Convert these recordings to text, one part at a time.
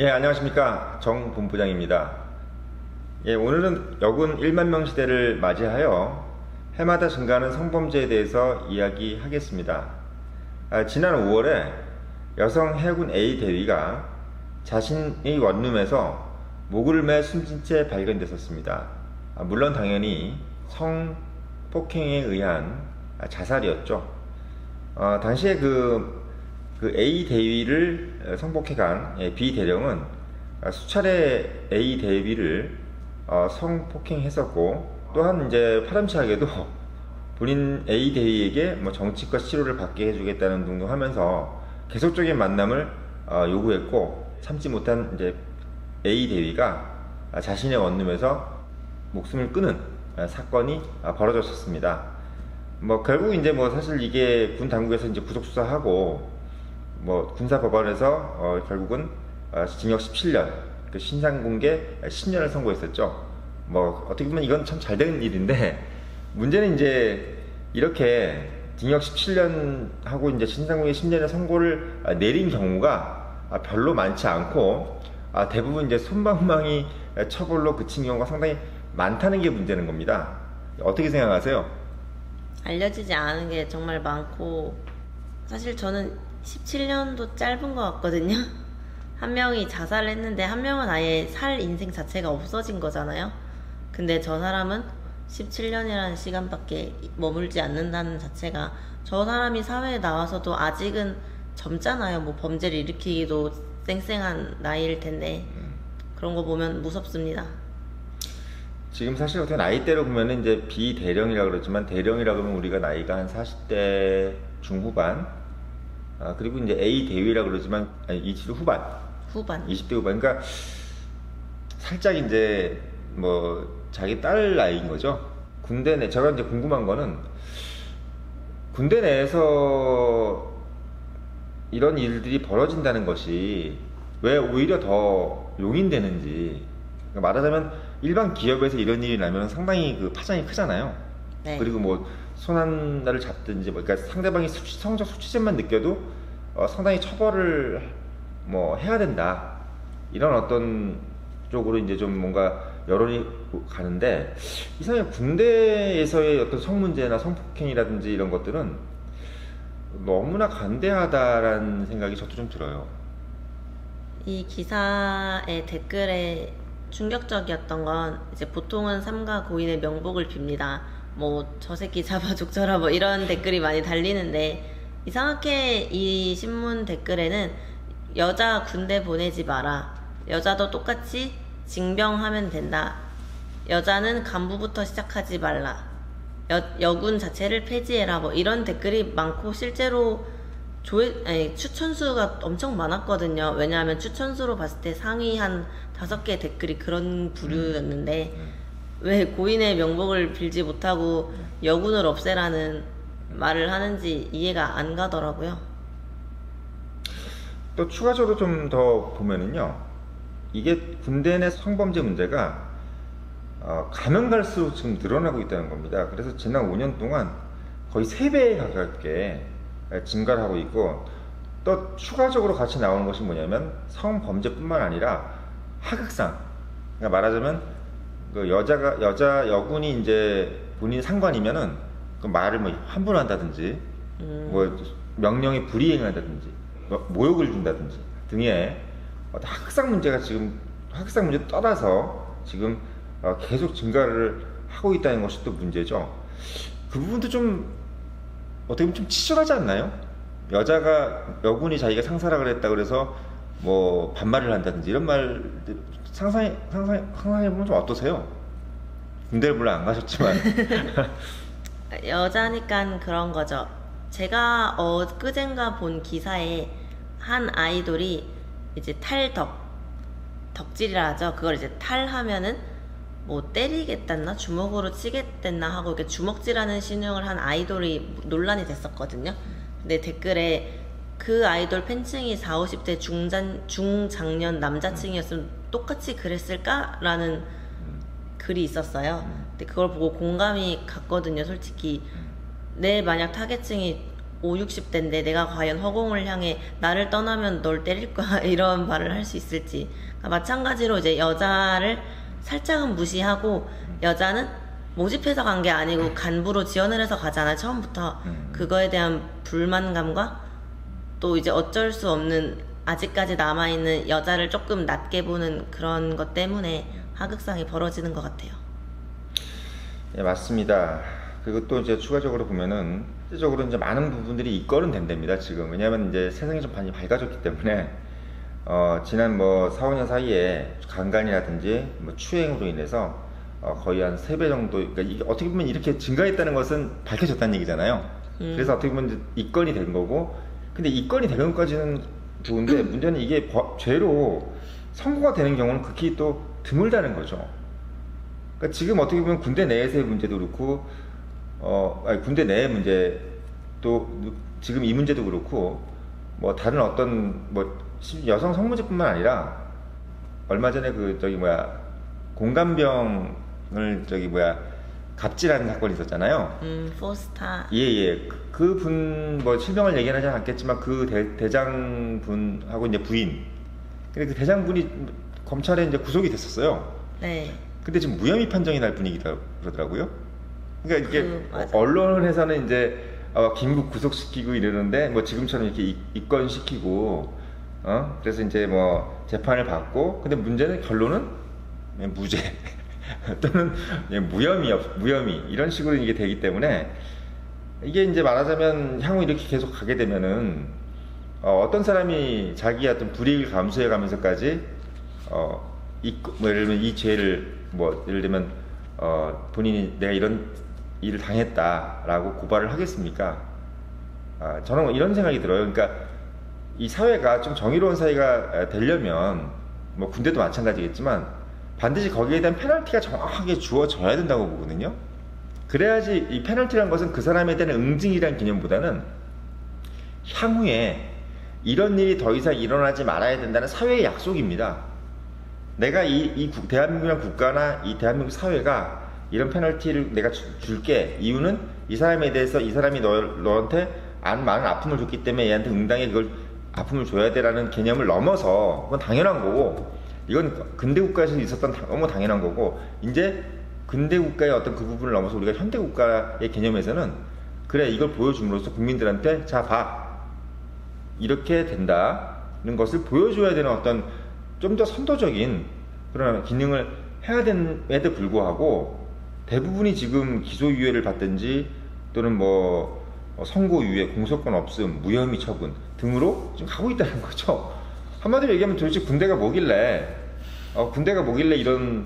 예, 안녕하십니까. 정 본부장입니다. 예, 오늘은 여군 1만 명 시대를 맞이하여 해마다 증가하는 성범죄에 대해서 이야기하겠습니다. 지난 5월에 여성 해군 A 대위가 자신의 원룸에서 목을 매 숨진 채 발견됐었습니다. 물론 당연히 성폭행에 의한 자살이었죠. 당시에 그 A 대위를 성폭행한 B 대령은 수차례 A 대위를 성폭행했었고, 또한 이제 파렴치하게도 본인 A 대위에게 뭐 정치과 치료를 받게 해주겠다는 등등 하면서 계속적인 만남을 요구했고, 참지 못한 이제 A 대위가 자신의 원룸에서 목숨을 끊은 사건이 벌어졌었습니다. 뭐 결국 이제 뭐 사실 이게 군 당국에서 이제 구속 수사하고 뭐 군사법원에서 결국은 징역 17년, 그 신상공개 10년을 선고했었죠. 뭐 어떻게 보면 이건 참 잘 된 일인데, 문제는 이제 이렇게 징역 17년 하고 이제 신상공개 10년의 선고를 내린 경우가 별로 많지 않고, 대부분 이제 솜방망이 처벌로 그친 경우가 상당히 많다는 게 문제는 겁니다. 어떻게 생각하세요? 알려지지 않은 게 정말 많고, 사실 저는 17년도 짧은 것 같거든요. 한 명이 자살을 했는데 한 명은 아예 살 인생 자체가 없어진 거잖아요. 근데 저 사람은 17년이라는 시간밖에 머물지 않는다는 자체가, 저 사람이 사회에 나와서도 아직은 젊잖아요. 뭐 범죄를 일으키기도 쌩쌩한 나이일 텐데, 그런 거 보면 무섭습니다. 지금 사실 어떻게 나이대로 보면은 이제 비대령이라 그러지만, 대령이라 그러면 우리가 나이가 한 40대 중후반, 그리고 이제 A 대위라 그러지만 20대 후반. 20대 후반. 그러니까 살짝 이제 뭐 자기 딸 나이인 거죠. 군대 내, 제가 이제 궁금한 거는 군대 내에서 이런 일들이 벌어진다는 것이 왜 오히려 더 용인되는지. 그러니까 말하자면 일반 기업에서 이런 일이 나면 상당히 그 파장이 크잖아요. 네. 그리고 뭐 손 하나를 잡든지, 뭐 그러니까 상대방이 성적 수치심만 느껴도 상당히 처벌을 뭐 해야 된다, 이런 어떤 쪽으로 이제 좀 뭔가 여론이 가는데, 이상하게 군대에서의 어떤 성 문제나 성폭행이라든지 이런 것들은 너무나 간대하다라는 생각이 저도 좀 들어요. 이 기사의 댓글에 충격적이었던 건, 이제 보통은 삼가 고인의 명복을 빕니다. 뭐 저 새끼 잡아 죽져라 뭐 이런 댓글이 많이 달리는데, 이상하게 이 신문 댓글에는 여자 군대 보내지 마라, 여자도 똑같이 징병하면 된다, 여자는 간부부터 시작하지 말라, 여군 자체를 폐지해라, 뭐 이런 댓글이 많고, 실제로 추천수가 엄청 많았거든요. 왜냐하면 추천수로 봤을 때 상위 한 5개 댓글이 그런 부류였는데, 왜 고인의 명복을 빌지 못하고 여군을 없애라는 말을 하는지 이해가 안 가더라고요. 또 추가적으로 좀 더 보면은요, 이게 군대 내 성범죄 문제가 가면 갈수록 지금 늘어나고 있다는 겁니다. 그래서 지난 5년 동안 거의 3배에 가깝게 증가를 하고 있고, 또 추가적으로 같이 나오는 것이 뭐냐면 성범죄뿐만 아니라 하극상. 그러니까 말하자면 그 여자 여군이 이제 본인 상관이면은 그 말을 뭐 함부로 한다든지, 뭐 명령에 불이행을 한다든지, 모욕을 준다든지 등의 학상 문제가 지금, 학상 문제 떠나서 지금 계속 증가를 하고 있다는 것이 또 문제죠. 그 부분도 좀 어떻게 보면 좀 치졸하지 않나요? 여군이 자기가 상사라 그랬다 그래서 뭐 반말을 한다든지 이런 말들 상상해보면 좀 어떠세요? 군대를 물론 안 가셨지만. 여자니까 그런 거죠. 제가 엊그젠가 본 기사에 한 아이돌이 이제 덕질이라 하죠. 그걸 이제 탈하면은 뭐 때리겠다나 주먹으로 치겠다나 하고 이렇게 주먹질하는 신용을 한 아이돌이 논란이 됐었거든요. 근데 댓글에 그 아이돌 팬층이 40, 50대 중장년 남자층이었으면 똑같이 그랬을까라는 글이 있었어요. 근데 그걸 보고 공감이 갔거든요, 솔직히. 내 만약 타겟층이 5, 60대인데 내가 과연 허공을 향해 나를 떠나면 널 때릴 거야 이런 말을 할 수 있을지. 그러니까 마찬가지로 이제 여자를 살짝은 무시하고 여자는 모집해서 간 게 아니고 간부로 지원을 해서 가잖아 처음부터. 그거에 대한 불만감과 또 이제 어쩔 수 없는 아직까지 남아있는 여자를 조금 낮게 보는 그런 것 때문에 하극상이 벌어지는 것 같아요. 예, 맞습니다. 그리고 또 이제 추가적으로 보면은 실질적으로 이제 많은 부분들이 이끌은 된답니다. 지금 왜냐하면 이제 세상이 좀 많이 밝아졌기 때문에 지난 뭐 4, 5년 사이에 강간이라든지 뭐 추행으로 인해서 거의 한 3배 정도, 그러니까 이게 어떻게 보면 이렇게 증가했다는 것은 밝혀졌다는 얘기잖아요. 그래서 어떻게 보면 이제 입건이 된 거고, 근데 입건이 되는 것까지는 좋은데 문제는 이게 죄로 선고가 되는 경우는 극히 또 드물다는 거죠. 그러니까 지금 어떻게 보면 군대 내에서의 문제도 그렇고, 군대 내의 문제 또 지금 이 문제도 그렇고, 뭐 다른 어떤 뭐 여성 성문제뿐만 아니라 얼마 전에 공감병을 갑질하는 사건이 있었잖아요. 포스타. 예. 그분 뭐 실명을 얘기하지 않겠지만 그 대장분하고 이제 부인. 근데 그 대장분이 검찰에 이제 구속이 됐었어요. 네. 근데 지금 무혐의 판정이 날 분위기다 그러더라고요. 그러니까 이게 맞아. 언론에서는 이제 긴급 구속시키고 이러는데 뭐 지금처럼 이렇게 입건시키고 그래서 이제 뭐 재판을 받고, 근데 문제는 결론은 무죄 또는 무혐의 이런 식으로 이게 되기 때문에 이게 이제 말하자면 향후 이렇게 계속 가게 되면은 어떤 사람이 자기 어떤 불이익을 감수해 가면서까지 뭐 예를 들면 이 죄를 뭐 예를 들면 본인이 내가 이런 일을 당했다라고 고발을 하겠습니까? 저는 이런 생각이 들어요. 그러니까 이 사회가 좀 정의로운 사회가 되려면 뭐 군대도 마찬가지겠지만 반드시 거기에 대한 페널티가 정확하게 주어져야 된다고 보거든요. 그래야지 이 페널티라는 것은 그 사람에 대한 응징이라는 개념보다는 향후에 이런 일이 더 이상 일어나지 말아야 된다는 사회의 약속입니다. 내가 대한민국이라는 국가나 이 대한민국 사회가 이런 페널티를 내가 줄게. 이유는 이 사람에 대해서 이 사람이 너한테 많은 아픔을 줬기 때문에 얘한테 응당해 그걸 아픔을 줘야 돼라는 개념을 넘어서 그건 당연한 거고, 이건 근대 국가에서 있었던 너무 당연한 거고, 이제 근대 국가의 어떤 그 부분을 넘어서 우리가 현대 국가의 개념에서는 그래 이걸 보여줌으로써 국민들한테 자 봐 이렇게 된다는 것을 보여줘야 되는 어떤 좀 더 선도적인 그런 기능을 해야 됨에도 불구하고 대부분이 지금 기소유예를 받든지 또는 뭐 선고유예, 공소권 없음, 무혐의 처분 등으로 지금 가고 있다는 거죠. 한마디로 얘기하면 도대체 군대가 뭐길래 이런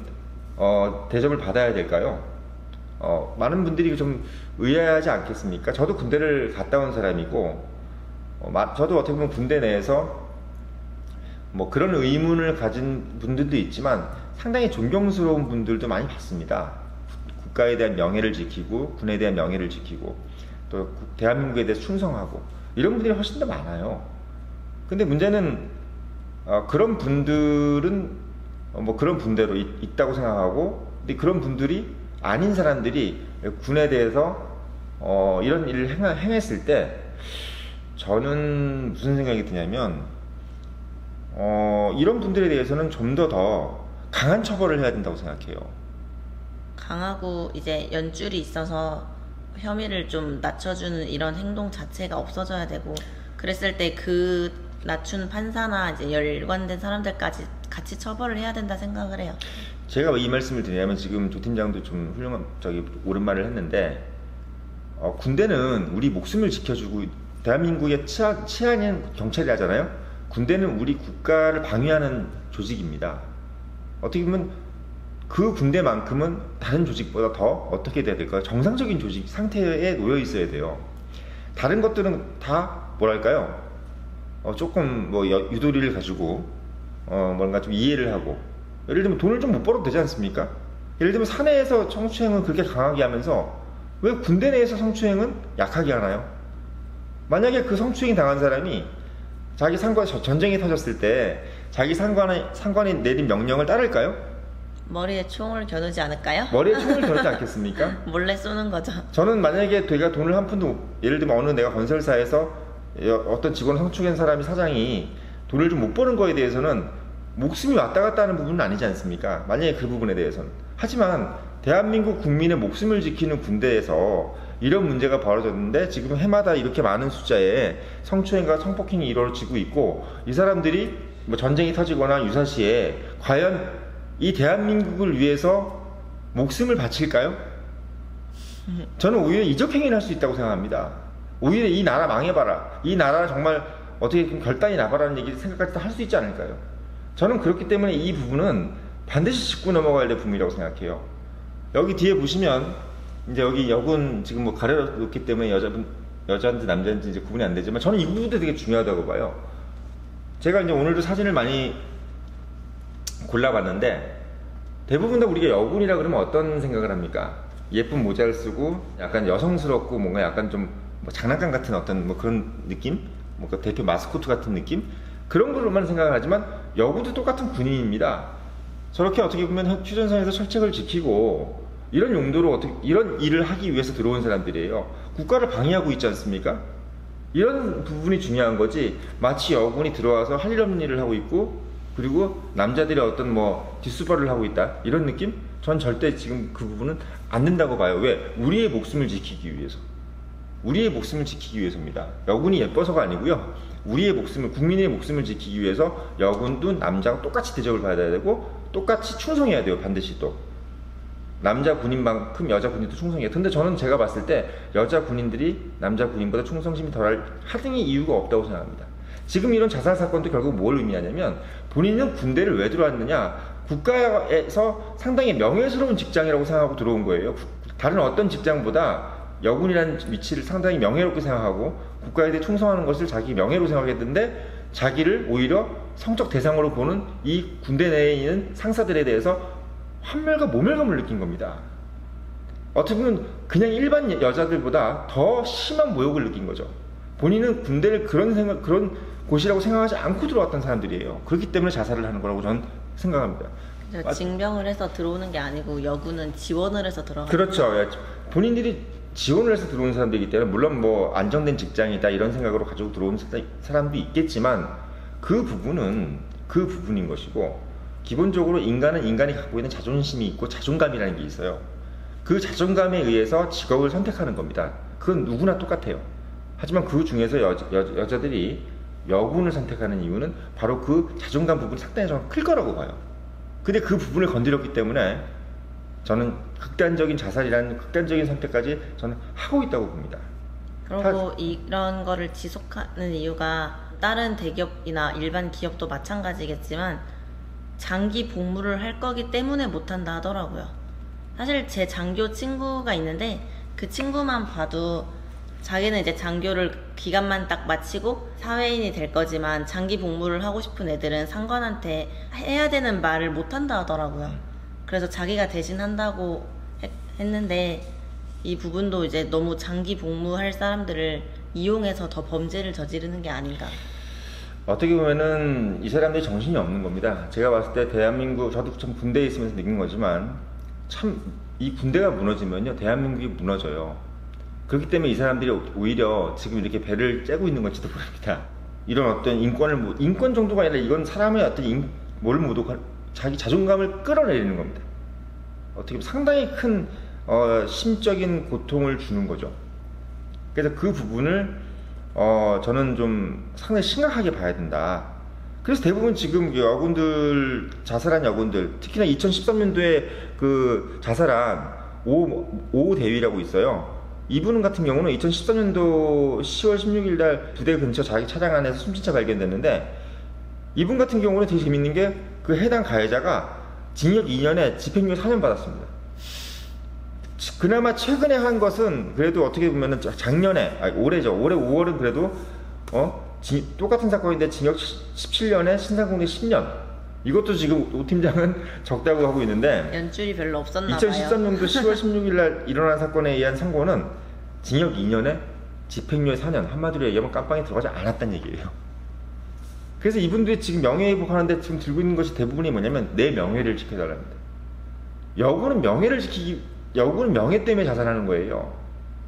대접을 받아야 될까요? 많은 분들이 좀 의아하지 않겠습니까? 저도 군대를 갔다 온 사람이고, 저도 어떻게 보면 군대 내에서 뭐 그런 의문을 가진 분들도 있지만 상당히 존경스러운 분들도 많이 봤습니다. 국가에 대한 명예를 지키고 군에 대한 명예를 지키고 또 대한민국에 대해 충성하고 이런 분들이 훨씬 더 많아요. 근데 문제는 그런 분들은 뭐 그런 분대로 있다고 생각하고, 근데 그런 분들이 아닌 사람들이 군에 대해서 이런 일을 행했을 때 저는 무슨 생각이 드냐면 이런 분들에 대해서는 좀 더 강한 처벌을 해야 된다고 생각해요. 강하고 이제 연줄이 있어서 혐의를 좀 낮춰주는 이런 행동 자체가 없어져야 되고, 그랬을 때 그 낮춘 판사나 이제 열관된 사람들까지 같이 처벌을 해야 된다 생각을 해요. 제가 왜 이 말씀을 드리냐면 지금 조 팀장도 좀 훌륭한 옳은 말을 했는데 군대는 우리 목숨을 지켜주고 대한민국의 치안인 경찰이 하잖아요. 군대는 우리 국가를 방위하는 조직입니다. 어떻게 보면 그 군대만큼은 다른 조직보다 더 어떻게 돼야 될까요? 정상적인 조직 상태에 놓여 있어야 돼요. 다른 것들은 다 뭐랄까요? 조금 뭐 유도리를 가지고 뭔가 좀 이해를 하고, 예를 들면 돈을 좀 못 벌어도 되지 않습니까? 예를 들면 사내에서 성추행을 그렇게 강하게 하면서 왜 군대 내에서 성추행은 약하게 하나요? 만약에 그 성추행이 당한 사람이 자기 상관 전쟁이 터졌을 때 자기 상관이 내린 명령을 따를까요? 머리에 총을 겨누지 않을까요? 머리에 총을 겨누지 않겠습니까? 몰래 쏘는 거죠. 저는 만약에 내가 돈을 한 푼도 예를 들면 어느 내가 건설사에서 어떤 직원 성추행 사람이 사장이 돈을 좀 못 버는 거에 대해서는 목숨이 왔다 갔다 하는 부분은 아니지 않습니까? 만약에 그 부분에 대해서는. 하지만 대한민국 국민의 목숨을 지키는 군대에서 이런 문제가 벌어졌는데 지금 해마다 이렇게 많은 숫자의 성추행과 성폭행이 이루어지고 있고 이 사람들이 뭐 전쟁이 터지거나 유사시에 과연 이 대한민국을 위해서 목숨을 바칠까요? 저는 오히려 이적행위를 할 수 있다고 생각합니다. 오히려 이 나라 망해봐라. 이 나라 정말 어떻게 좀 결단이 나봐라는 얘기 생각까지도 할 수 있지 않을까요? 저는 그렇기 때문에 이 부분은 반드시 짚고 넘어가야 될 부분이라고 생각해요. 여기 뒤에 보시면 이제 여기 여군 지금 뭐 가려놓기 때문에 여자인지 남자인지 이제 구분이 안 되지만 저는 이 부분도 되게 중요하다고 봐요. 제가 이제 오늘도 사진을 많이 골라봤는데 대부분 다 우리가 여군이라 그러면 어떤 생각을 합니까? 예쁜 모자를 쓰고 약간 여성스럽고 뭔가 약간 좀 뭐 장난감 같은 어떤 뭐 그런 느낌? 뭔가 대표 마스코트 같은 느낌? 그런 걸로만 생각을 하지만 여군도 똑같은 군인입니다. 저렇게 어떻게 보면 휴전선에서 철책을 지키고 이런 용도로 이런 일을 하기 위해서 들어온 사람들이에요. 국가를 방해하고 있지 않습니까? 이런 부분이 중요한 거지. 마치 여군이 들어와서 할 일 없는 일을 하고 있고 그리고 남자들이 어떤 뭐 뒷수발을 하고 있다 이런 느낌? 전 절대 지금 그 부분은 안 된다고 봐요. 왜? 우리의 목숨을 지키기 위해서. 우리의 목숨을 지키기 위해서입니다. 여군이 예뻐서가 아니고요. 우리의 목숨을, 국민의 목숨을 지키기 위해서 여군도 남자가 똑같이 대접을 받아야 되고 똑같이 충성해야 돼요. 반드시 또. 남자 군인만큼 여자 군인도 충성해요. 근데 저는 제가 봤을 때 여자 군인들이 남자 군인보다 충성심이 덜할 하등의 이유가 없다고 생각합니다. 지금 이런 자살 사건도 결국 뭘 의미하냐면 본인은 군대를 왜 들어왔느냐, 국가에서 상당히 명예스러운 직장이라고 생각하고 들어온 거예요. 다른 어떤 직장보다 여군이라는 위치를 상당히 명예롭게 생각하고 국가에 대해 충성하는 것을 자기 명예로 생각했는데 자기를 오히려 성적 대상으로 보는 이 군대 내에 있는 상사들에 대해서 환멸과 모멸감을 느낀 겁니다. 어떻게 보면 그냥 일반 여자들보다 더 심한 모욕을 느낀 거죠. 본인은 군대를 그런 곳이라고 생각하지 않고 들어왔던 사람들이에요. 그렇기 때문에 자살을 하는 거라고 저는 생각합니다. 징병을 해서 들어오는 게 아니고 여군은 지원을 해서 들어가는 그렇죠. 본인들이 지원을 해서 들어온 사람들이기 때문에 물론 뭐 안정된 직장이다 이런 생각으로 가지고 들어온 사람도 있겠지만 그 부분인 것이고 기본적으로 인간은 인간이 갖고 있는 자존심이 있고 자존감이라는 게 있어요. 그 자존감에 의해서 직업을 선택하는 겁니다. 그건 누구나 똑같아요. 하지만 그 중에서 여자들이 여군을 선택하는 이유는 바로 그 자존감 부분이 상당히 좀 클 거라고 봐요. 근데 그 부분을 건드렸기 때문에 저는 극단적인 자살이라는 극단적인 선택까지 저는 하고 있다고 봅니다. 그리고 이런 거를 지속하는 이유가 다른 대기업이나 일반 기업도 마찬가지겠지만 장기 복무를 할 거기 때문에 못한다 하더라고요. 사실 제 장교 친구가 있는데 그 친구만 봐도 자기는 이제 장교를 기간만 딱 마치고 사회인이 될 거지만 장기 복무를 하고 싶은 애들은 상관한테 해야 되는 말을 못한다 하더라고요. 그래서 자기가 대신 한다고 했는데 이 부분도 이제 너무 장기 복무할 사람들을 이용해서 더 범죄를 저지르는 게 아닌가. 어떻게 보면은 이 사람들이 정신이 없는 겁니다. 제가 봤을 때 대한민국, 저도 참 군대에 있으면서 느낀 거지만 참 이 군대가 무너지면요 대한민국이 무너져요. 그렇기 때문에 이 사람들이 오히려 지금 이렇게 배를 째고 있는 건지도 모릅니다. 이런 어떤 인권 정도가 아니라 이건 사람의 어떤 자기 자존감을 끌어내리는 겁니다. 어떻게 보면 상당히 큰 심적인 고통을 주는 거죠. 그래서 그 부분을 저는 좀 상당히 심각하게 봐야 된다. 그래서 대부분 지금 여군들, 자살한 여군들, 특히나 2013년도에 그 자살한 오 대위라고 있어요. 이분 같은 경우는 2013년도 10월 16일 날 부대 근처 자기 차량 안에서 숨진 채 발견됐는데 이분 같은 경우는 되게 재밌는 게 그 해당 가해자가 징역 2년에 집행유예 4년 받았습니다. 그나마 최근에 한 것은 그래도 어떻게 보면은 올해죠. 올해 5월은 그래도 똑같은 사건인데 징역 17년에 신상공개 10년. 이것도 지금 오 팀장은 적다고 하고 있는데 연줄이 별로 없었나 봐요. 2013년도 10월 16일 날 일어난 사건에 의한 선고는 징역 2년에 집행유예 4년. 한마디로 얘기하면 깜빵에 들어가지 않았다는 얘기예요. 그래서 이분들이 지금 명예회복하는데 지금 들고 있는 것이 대부분이 뭐냐면 내 명예를 지켜달랍니다. 여군은 여군은 명예 때문에 자살하는 거예요.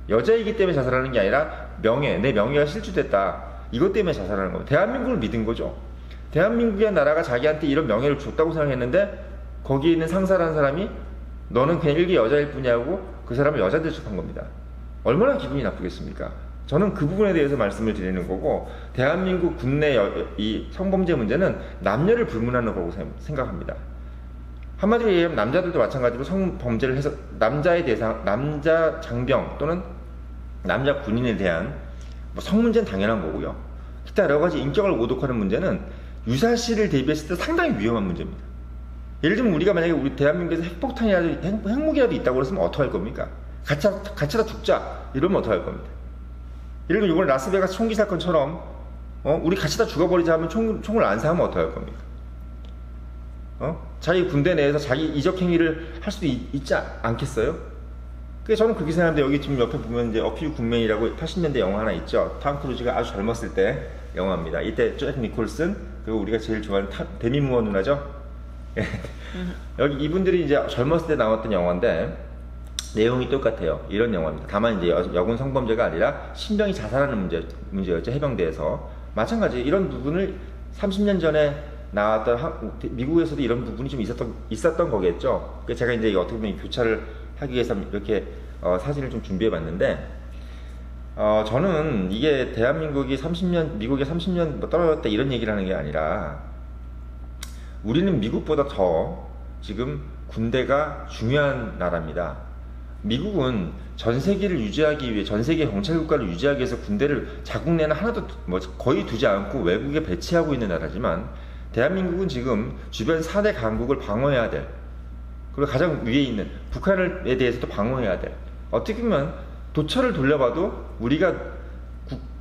여자이기 때문에 자살하는 게 아니라 내 명예가 실추됐다. 이것 때문에 자살하는 겁니다. 대한민국을 믿은 거죠. 대한민국이란 나라가 자기한테 이런 명예를 줬다고 생각했는데 거기에 있는 상사라는 사람이 너는 그냥 일개 여자일 뿐이라고 그 사람을 여자 대접한 겁니다. 얼마나 기분이 나쁘겠습니까? 저는 그 부분에 대해서 말씀을 드리는 거고, 대한민국 국내 이 성범죄 문제는 남녀를 불문하는 거라고 생각합니다. 한마디로 얘기하면 남자들도 마찬가지로 성범죄를 해서 남자 장병 또는 남자 군인에 대한 성문제는 당연한 거고요. 기타 여러 가지 인격을 모독하는 문제는 유사시를 대비했을 때 상당히 위험한 문제입니다. 예를 들면 우리가 만약에 우리 대한민국에서 핵폭탄이라도 핵무기라도 있다고 그랬으면 어떡할 겁니까? 갇혀다 죽자 이러면 어떡할 겁니다. 예를 들면 이번에 라스베가스 총기 사건처럼 우리 갇혀다 죽어버리자 하면 총을 안 사면 어떡할 겁니까? 자기 군대 내에서 자기 이적 행위를 할 수도 있지 않겠어요? 그래서 저는 그렇게 생각하는데, 여기 지금 옆에 보면 이제 어퓨 굿맨이라고 80년대 영화 하나 있죠. 톰 크루즈가 아주 젊었을 때 영화입니다. 이때 잭 니콜슨, 그리고 우리가 제일 좋아하는 데미 무어 누나죠. 여기 이분들이 이제 젊었을 때 나왔던 영화인데 내용이 똑같아요. 이런 영화입니다. 다만 이제 여군 성범죄가 아니라 신병이 자살하는 문제였죠. 해병대에서. 마찬가지 이런 부분을 30년 전에 나왔던 미국에서도 이런 부분이 좀 있었던 거겠죠. 그래서 제가 이제 어떻게 보면 교차를 하기 위해서 이렇게 사진을 좀 준비해 봤는데, 저는 이게 대한민국이 30년, 미국이 30년 떨어졌다 이런 얘기를 하는 게 아니라, 우리는 미국보다 더 지금 군대가 중요한 나라입니다. 미국은 전 세계를 유지하기 위해, 전 세계 경찰 국가를 유지하기 위해서 군대를 자국 내는 하나도 거의 두지 않고 외국에 배치하고 있는 나라지만, 대한민국은 지금 주변 4대 강국을 방어해야 될, 그리고 가장 위에 있는 북한에 대해서도 방어해야 될, 어떻게 보면 도처를 돌려봐도 우리가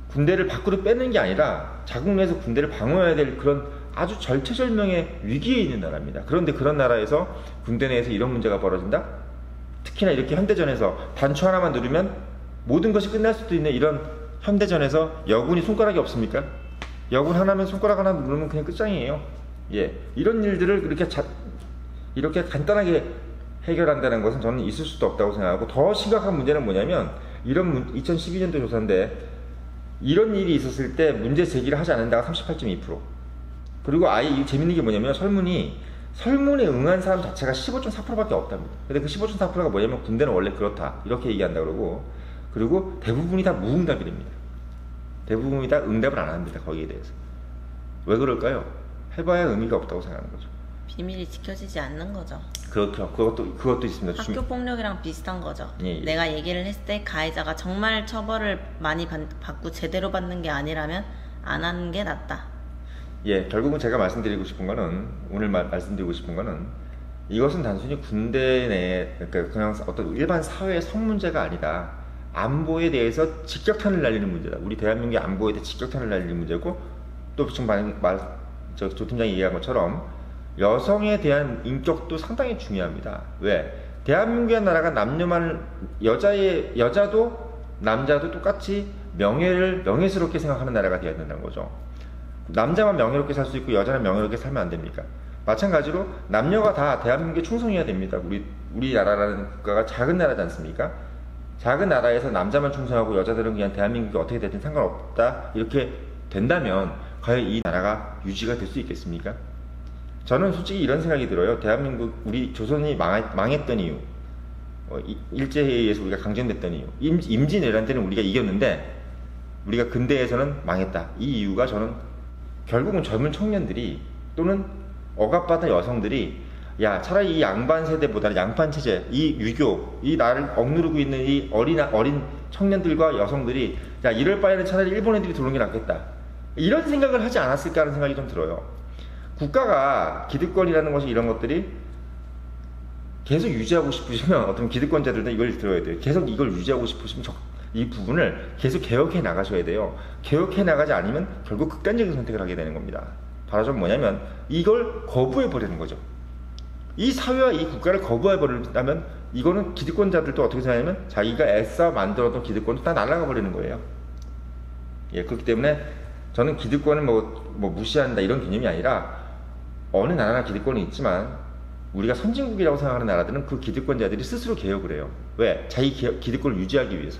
군대를 밖으로 빼는 게 아니라 자국 내에서 군대를 방어해야 될 그런 아주 절체절명의 위기에 있는 나라입니다. 그런데 그런 나라에서 군대 내에서 이런 문제가 벌어진다? 특히나 이렇게 현대전에서 단추 하나만 누르면 모든 것이 끝날 수도 있는 이런 현대전에서 여군이 손가락이 없습니까? 여군 하나면 손가락 하나 누르면 그냥 끝장이에요. 이런 일들을 이렇게 간단하게 해결한다는 것은 저는 있을 수도 없다고 생각하고, 더 심각한 문제는 뭐냐면, 2012년도 조사인데 이런 일이 있었을 때 문제 제기를 하지 않는다가 38.2%. 그리고 아예 재밌는 게 뭐냐면, 설문에 응한 사람 자체가 15.4%밖에 없답니다. 근데 그 15.4%가 뭐냐면, 군대는 원래 그렇다 이렇게 얘기한다 그리고 대부분이 다 무응답이 됩니다. 대부분이 다 응답을 안 합니다. 거기에 대해서. 왜 그럴까요? 해봐야 의미가 없다고 생각하는 거죠. 비밀이 지켜지지 않는 거죠. 그렇죠. 그것도 있습니다. 학교 폭력이랑 비슷한 거죠. 예. 내가 얘기를 했을 때 가해자가 정말 처벌을 많이 받고 제대로 받는 게 아니라면 안 하는 게 낫다. 결국은 제가 말씀드리고 싶은 거는, 오늘 말씀드리고 싶은 거는, 이것은 단순히 군대 내, 그러니까 그냥 어떤 일반 사회의 성 문제가 아니라 안보에 대해서 직격탄을 날리는 문제다. 우리 대한민국의 안보에 대해 직격탄을 날리는 문제고, 또 지금 조 팀장이 얘기한 것처럼 여성에 대한 인격도 상당히 중요합니다. 왜? 대한민국의 나라가 여자도 남자도 똑같이 명예스럽게 생각하는 나라가 되어야 된다는 거죠. 남자만 명예롭게 살 수 있고 여자는 명예롭게 살면 안 됩니까? 마찬가지로 남녀가 다 대한민국에 충성해야 됩니다. 우리나라라는 국가가 작은 나라지 않습니까? 작은 나라에서 남자만 충성하고 여자들은 그냥 대한민국이 어떻게 됐든 상관없다 이렇게 된다면 과연 이 나라가 유지가 될 수 있겠습니까? 저는 솔직히 이런 생각이 들어요. 대한민국, 우리 조선이 망했던 이유, 일제에 의해서 우리가 강점됐던 이유, 임진왜란 때는 우리가 이겼는데 우리가 근대에서는 망했다. 이 이유가 저는 결국은 젊은 청년들이 또는 억압받은 여성들이, 차라리 이 양반 세대보다는 양반 체제, 이 유교, 이 나를 억누르고 있는 이 어린 청년들과 여성들이, 이럴 바에는 차라리 일본 애들이 들어오는 게 낫겠다, 이런 생각을 하지 않았을까 하는 생각이 좀 들어요. 국가가 기득권이라는 것이, 이런 것들이 계속 유지하고 싶으시면 어떤 기득권자들도 이걸 들어야 돼요. 계속 이걸 유지하고 싶으시면 이 부분을 계속 개혁해 나가셔야 돼요. 개혁해 나가지 않으면 결국 극단적인 선택을 하게 되는 겁니다. 바로 뭐냐면 이걸 거부해 버리는 거죠. 이 사회와 이 국가를 거부해 버린다면 이거는 기득권자들도 어떻게 생각하냐면 자기가 애써 만들었던 기득권도 다 날아가 버리는 거예요. 그렇기 때문에 저는 기득권을 무시한다 이런 개념이 아니라, 어느 나라나 기득권이 있지만 우리가 선진국이라고 생각하는 나라들은 그 기득권자들이 스스로 개혁을 해요. 왜? 자기 기득권을 유지하기 위해서.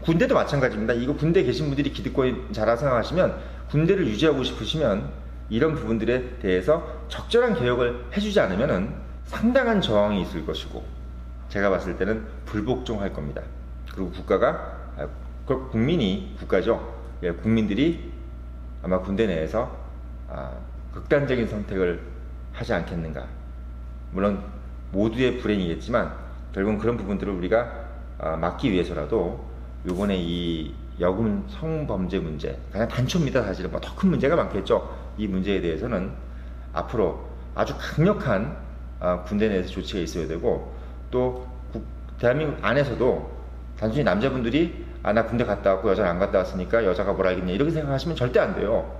군대도 마찬가지입니다. 이거 군대 계신 분들이 기득권이 자라 생각하시면, 군대를 유지하고 싶으시면 이런 부분들에 대해서 적절한 개혁을 해주지 않으면 상당한 저항이 있을 것이고, 제가 봤을 때는 불복종할 겁니다. 그리고 국민이, 국가죠. 예, 국민들이 아마 군대 내에서 극단적인 선택을 하지 않겠는가. 물론 모두의 불행이겠지만 결국은 그런 부분들을 우리가 막기 위해서라도 요번에 이 여군 성범죄 문제, 그냥 단초입니다. 사실은 뭐 더 큰 문제가 많겠죠. 이 문제에 대해서는 앞으로 아주 강력한 군대 내에서 조치가 있어야 되고, 또 대한민국 안에서도 단순히 남자분들이 나 군대 갔다 왔고 여자는 안 갔다 왔으니까 여자가 뭘 알겠냐 이렇게 생각하시면 절대 안 돼요.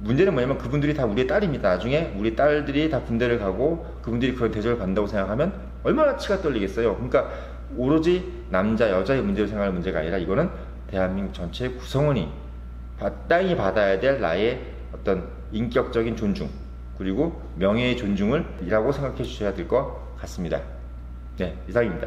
문제는 뭐냐면 그분들이 다 우리의 딸입니다. 나중에 우리 딸들이 다 군대를 가고 그분들이 그런 대접을 받는다고 생각하면 얼마나 치가 떨리겠어요. 그러니까 오로지 남자 여자의 문제로 생각할 문제가 아니라 이거는 대한민국 전체의 구성원이 마땅히 받아야 될 나의 어떤 인격적인 존중, 그리고 명예의 존중을 이라고 생각해 주셔야 될 것 같습니다. 네, 이상입니다.